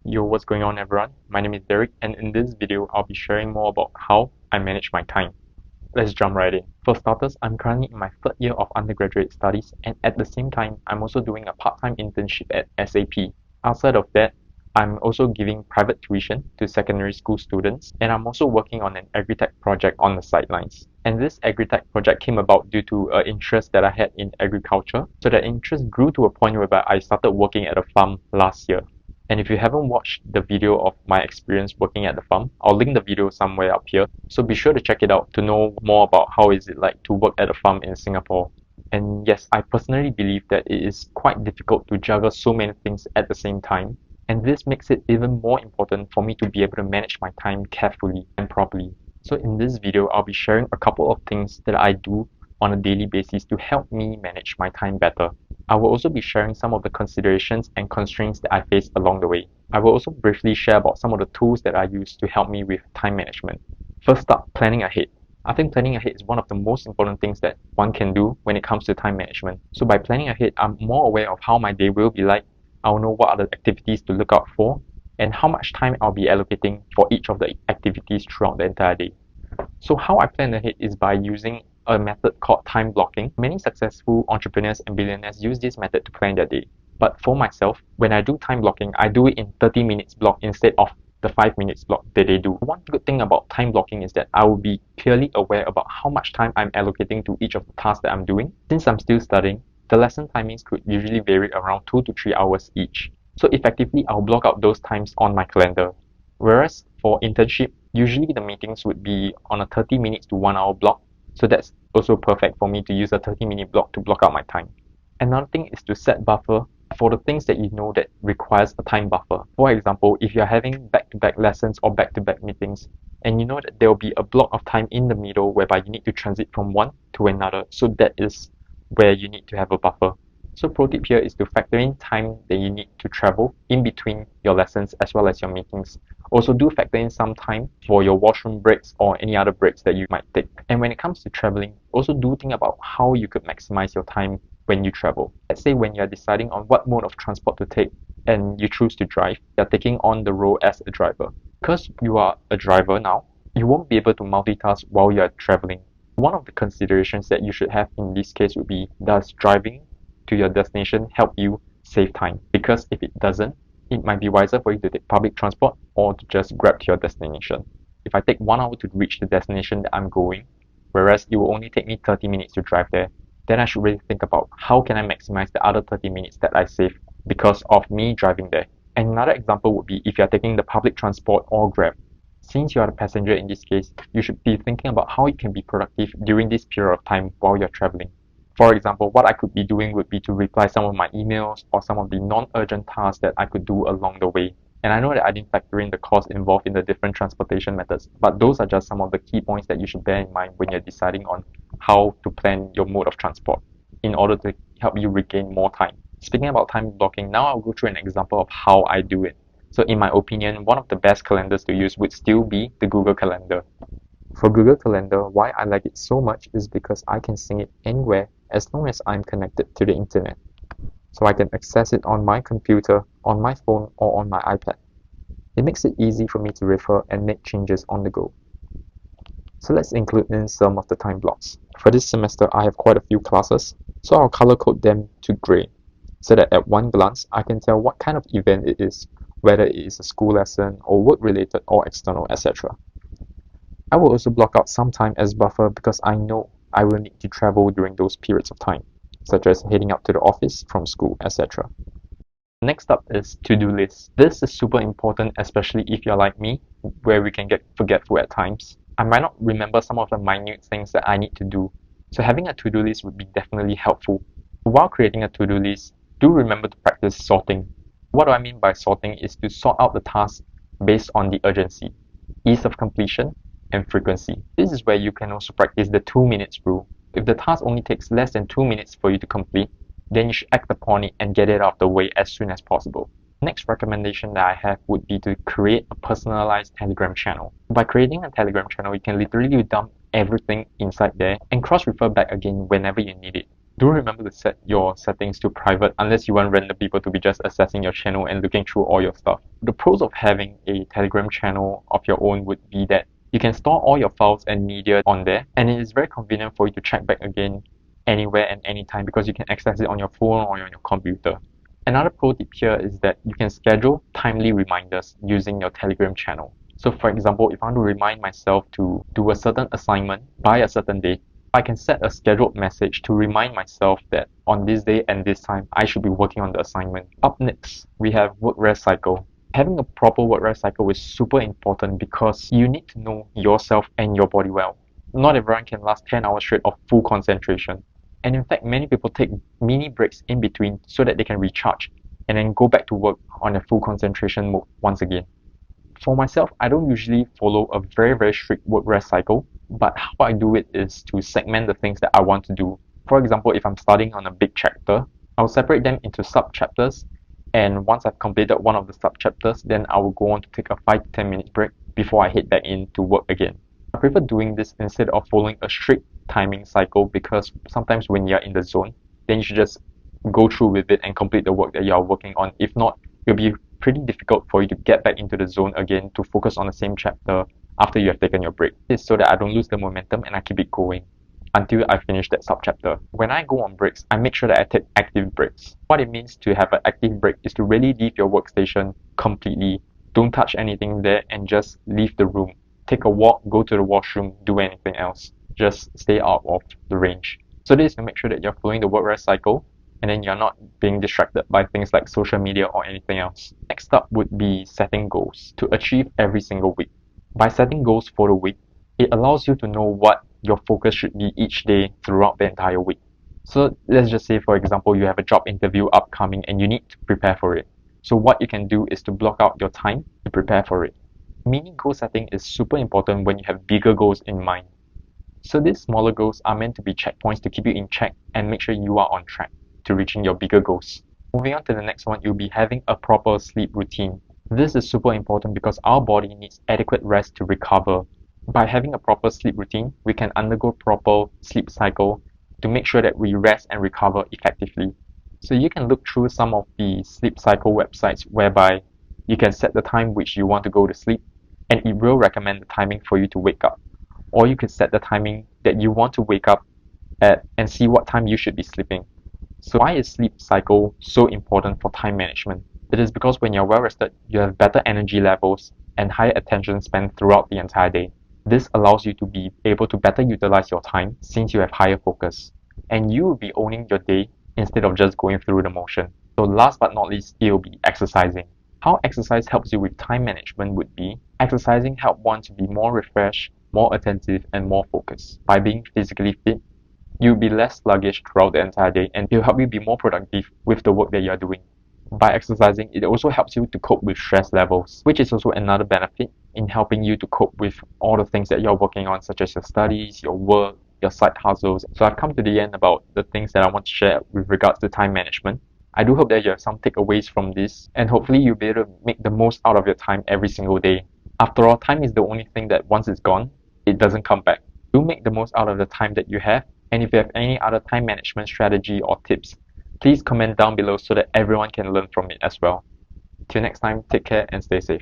Yo, what's going on everyone? My name is Derek, and in this video, I'll be sharing more about how I manage my time. Let's jump right in. For starters, I'm currently in my third year of undergraduate studies, and at the same time, I'm also doing a part-time internship at SAP. Outside of that, I'm also giving private tuition to secondary school students, and I'm also working on an agri-tech project on the sidelines. And this agri-tech project came about due to an interest that I had in agriculture, so that interest grew to a point whereby I started working at a farm last year. And if you haven't watched the video of my experience working at the farm, I'll link the video somewhere up here. So be sure to check it out to know more about how is it like to work at a farm in Singapore. And yes, I personally believe that it is quite difficult to juggle so many things at the same time. And this makes it even more important for me to be able to manage my time carefully and properly. So in this video, I'll be sharing a couple of things that I do on a daily basis to help me manage my time better. I will also be sharing some of the considerations and constraints that I face along the way. I will also briefly share about some of the tools that I use to help me with time management. First up, planning ahead. I think planning ahead is one of the most important things that one can do when it comes to time management. So by planning ahead, I'm more aware of how my day will be like. I'll know what are the activities to look out for and how much time I'll be allocating for each of the activities throughout the entire day. So how I plan ahead is by using a method called time blocking. Many successful entrepreneurs and billionaires use this method to plan their day. But for myself, when I do time blocking, I do it in 30 minutes block instead of the 5 minutes block that they do. One good thing about time blocking is that I will be clearly aware about how much time I'm allocating to each of the tasks that I'm doing. Since I'm still studying, the lesson timings could usually vary around 2 to 3 hours each. So effectively, I'll block out those times on my calendar. Whereas for internship, usually the meetings would be on a 30 minutes to 1 hour block. So that's also perfect for me to use a 30-minute block to block out my time. Another thing is to set buffer for the things that you know that requires a time buffer. For example, if you're having back-to-back lessons or back-to-back meetings, and you know that there will be a block of time in the middle whereby you need to transit from one to another, so that is where you need to have a buffer. So pro tip here is to factor in time that you need to travel in between your lessons as well as your meetings. Also do factor in some time for your washroom breaks or any other breaks that you might take. And when it comes to traveling, also do think about how you could maximize your time when you travel. Let's say when you're deciding on what mode of transport to take and you choose to drive, you're taking on the role as a driver. Because you are a driver now, you won't be able to multitask while you're traveling. One of the considerations that you should have in this case would be, does driving to your destination help you save time? Because if it doesn't, it might be wiser for you to take public transport or to just grab to your destination. If I take 1 hour to reach the destination that I'm going, whereas it will only take me 30 minutes to drive there, then I should really think about how can I maximize the other 30 minutes that I save because of me driving there. And another example would be if you're taking the public transport or Grab. Since you are the passenger in this case, you should be thinking about how you can be productive during this period of time while you're traveling. For example, what I could be doing would be to reply some of my emails or some of the non-urgent tasks that I could do along the way. And I know that I didn't factor in the cost involved in the different transportation methods, but those are just some of the key points that you should bear in mind when you're deciding on how to plan your mode of transport in order to help you regain more time. Speaking about time blocking, now I'll go through an example of how I do it. So in my opinion, one of the best calendars to use would still be the Google Calendar. For Google Calendar, why I like it so much is because I can sync it anywhere as long as I'm connected to the internet. So I can access it on my computer, on my phone, or on my iPad. It makes it easy for me to refer and make changes on the go. So let's include in some of the time blocks. For this semester, I have quite a few classes, so I'll color code them to gray, so that at one glance, I can tell what kind of event it is, whether it is a school lesson or work-related or external, etc. I will also block out some time as buffer because I know I will need to travel during those periods of time, such as heading out to the office from school, etc. Next up is to-do list. This is super important, especially if you're like me, where we can get forgetful at times. I might not remember some of the minute things that I need to do, so having a to-do list would be definitely helpful. While creating a to-do list, do remember to practice sorting. What do I mean by sorting is to sort out the tasks based on the urgency, ease of completion, and frequency. This is where you can also practice the 2 minutes rule. If the task only takes less than 2 minutes for you to complete, then you should act upon it and get it out of the way as soon as possible. Next recommendation that I have would be to create a personalized Telegram channel. By creating a Telegram channel, you can literally dump everything inside there and cross-refer back again whenever you need it. Do remember to set your settings to private unless you want random people to be just accessing your channel and looking through all your stuff. The pros of having a Telegram channel of your own would be that you can store all your files and media on there, and it is very convenient for you to check back again anywhere and anytime because you can access it on your phone or on your computer. Another pro tip here is that you can schedule timely reminders using your Telegram channel. So for example, if I want to remind myself to do a certain assignment by a certain date, I can set a scheduled message to remind myself that on this day and this time, I should be working on the assignment. Up next, we have work-rest cycle. Having a proper work-rest cycle is super important because you need to know yourself and your body well. Not everyone can last 10 hours straight of full concentration. And in fact, many people take mini breaks in between so that they can recharge and then go back to work on a full concentration mode once again. For myself, I don't usually follow a very strict work rest cycle, but how I do it is to segment the things that I want to do. For example, if I'm starting on a big chapter, I'll separate them into sub chapters, and once I've completed one of the sub chapters, then I will go on to take a 5 to 10 minute break before I head back in to work again. I prefer doing this instead of following a strict timing cycle because sometimes when you're in the zone, then you should just go through with it and complete the work that you're working on. If not, it'll be pretty difficult for you to get back into the zone again to focus on the same chapter after you have taken your break. This is so that I don't lose the momentum and I keep it going until I finish that subchapter. When I go on breaks, I make sure that I take active breaks. What it means to have an active break is to really leave your workstation completely. Don't touch anything there and just leave the room. Take a walk, go to the washroom, do anything else. Just stay out of the range. So this is to make sure that you're following the work rest cycle and then you're not being distracted by things like social media or anything else. Next up would be setting goals to achieve every single week. By setting goals for the week, it allows you to know what your focus should be each day throughout the entire week. So let's just say, for example, you have a job interview upcoming and you need to prepare for it. So what you can do is to block out your time to prepare for it. Mini goal setting is super important when you have bigger goals in mind. So these smaller goals are meant to be checkpoints to keep you in check and make sure you are on track to reaching your bigger goals. Moving on to the next one, you'll be having a proper sleep routine. This is super important because our body needs adequate rest to recover. By having a proper sleep routine, we can undergo proper sleep cycle to make sure that we rest and recover effectively. So you can look through some of the sleep cycle websites whereby you can set the time which you want to go to sleep and it will recommend the timing for you to wake up. Or you could set the timing that you want to wake up at and see what time you should be sleeping. So why is sleep cycle so important for time management? It is because when you're well rested, you have better energy levels and higher attention span throughout the entire day. This allows you to be able to better utilize your time since you have higher focus. And you will be owning your day instead of just going through the motion. So last but not least, it will be exercising. How exercise helps you with time management would be exercising helps one to be more refreshed, more attentive, and more focused. By being physically fit, you'll be less sluggish throughout the entire day and it'll help you be more productive with the work that you're doing. By exercising, it also helps you to cope with stress levels, which is also another benefit in helping you to cope with all the things that you're working on, such as your studies, your work, your side hustles. So I've come to the end about the things that I want to share with regards to time management. I do hope that you have some takeaways from this and hopefully you'll be able to make the most out of your time every single day. After all, time is the only thing that once it's gone, it doesn't come back. Do make the most out of the time that you have, and if you have any other time management strategy or tips, please comment down below so that everyone can learn from it as well. Till next time, take care and stay safe.